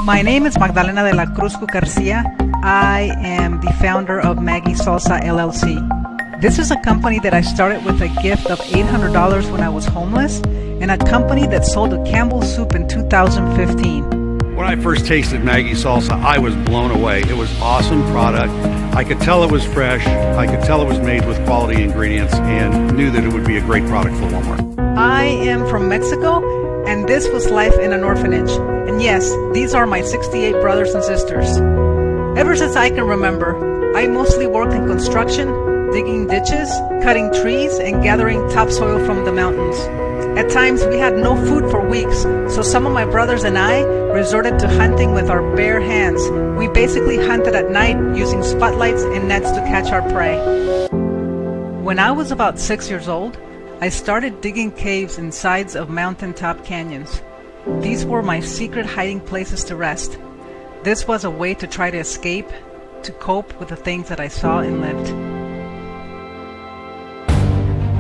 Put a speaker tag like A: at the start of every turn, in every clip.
A: My name is Magdalena de la Cruz Garcia. I am the founder of Magie Salsa LLC. This is a company that I started with a gift of $800 when I was homeless, and a company that sold a Campbell's soup in 2015.
B: When I first tasted Magie Salsa, I was blown away. It was awesome product. I could tell it was fresh. I could tell it was made with quality ingredients and knew that it would be a great product for Walmart.
A: I am from Mexico, and this was life in an orphanage. And yes, these are my 68 brothers and sisters. Ever since I can remember, I mostly worked in construction, digging ditches, cutting trees, and gathering topsoil from the mountains. At times, we had no food for weeks, so some of my brothers and I resorted to hunting with our bare hands. We basically hunted at night using spotlights and nets to catch our prey. When I was about 6 years old, I started digging caves in sides of mountaintop canyons. These were my secret hiding places to rest. This was a way to try to escape, to cope with the things that I saw and lived.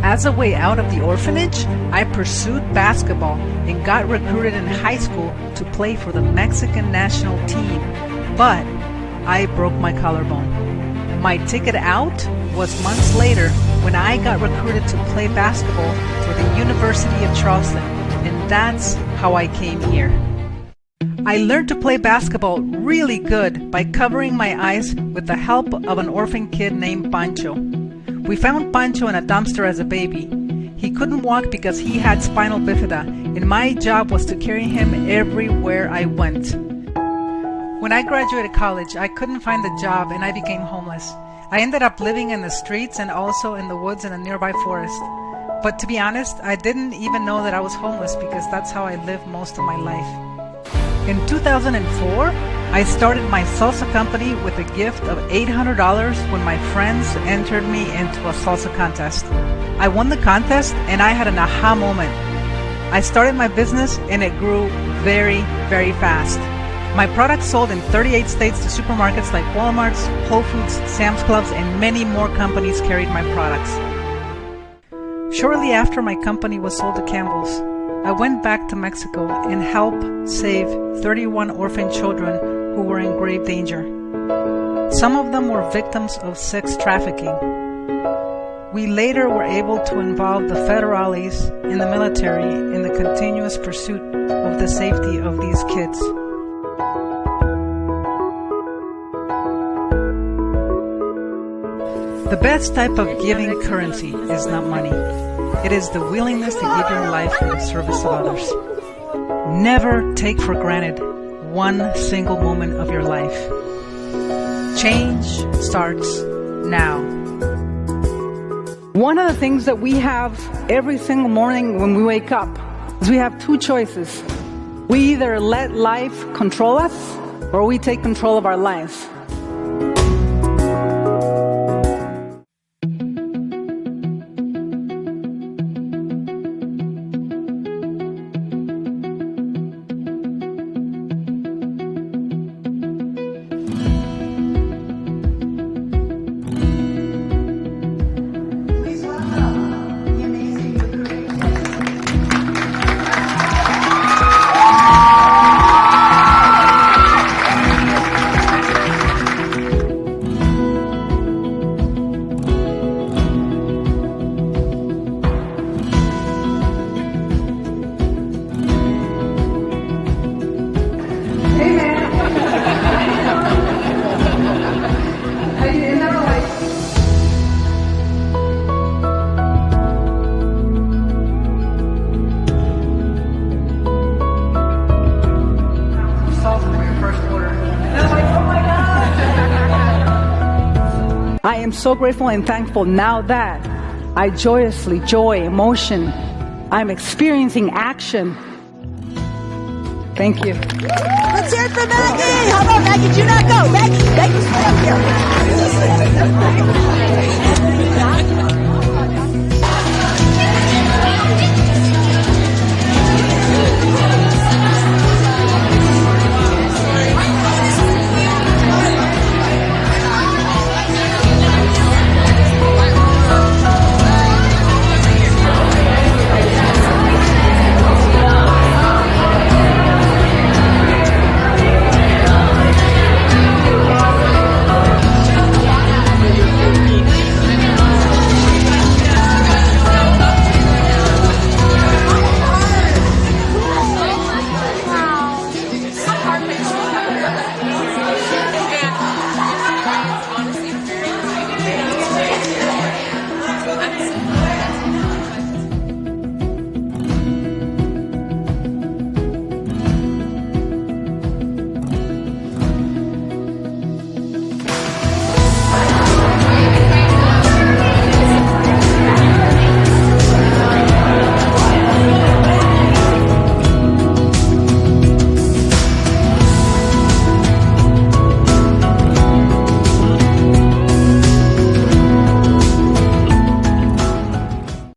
A: As a way out of the orphanage, I pursued basketball and got recruited in high school to play for the Mexican national team, but I broke my collarbone. My ticket out was months later when I got recruited to play basketball for the University of Charleston, and that's how I came here. I learned to play basketball really good by covering my eyes with the help of an orphan kid named Pancho. We found Pancho in a dumpster as a baby. He couldn't walk because he had spinal bifida, and my job was to carry him everywhere I went. When I graduated college, I couldn't find a job and I became homeless. I ended up living in the streets and also in the woods in a nearby forest. But to be honest, I didn't even know that I was homeless because that's how I lived most of my life. In 2004, I started my salsa company with a gift of $800 when my friends entered me into a salsa contest. I won the contest and I had an aha moment. I started my business and it grew very, very fast. My products sold in 38 states to supermarkets like Walmart's, Whole Foods, Sam's Clubs, and many more companies carried my products. Shortly after my company was sold to Campbell's, I went back to Mexico and helped save 31 orphan children who were in grave danger. Some of them were victims of sex trafficking. We later were able to involve the federales and the military in the continuous pursuit of the safety of these kids. The best type of giving currency is not money. It is the willingness to give your life for the service of others. Never take for granted one single moment of your life. Change starts now. One of the things that we have every single morning when we wake up is we have two choices. We either let life control us or we take control of our lives. I am so grateful and thankful now that I emotion, I'm experiencing action. Thank you.
C: Let's hear it for Maggie. How about Maggie? Do not go. Maggie, stay up here.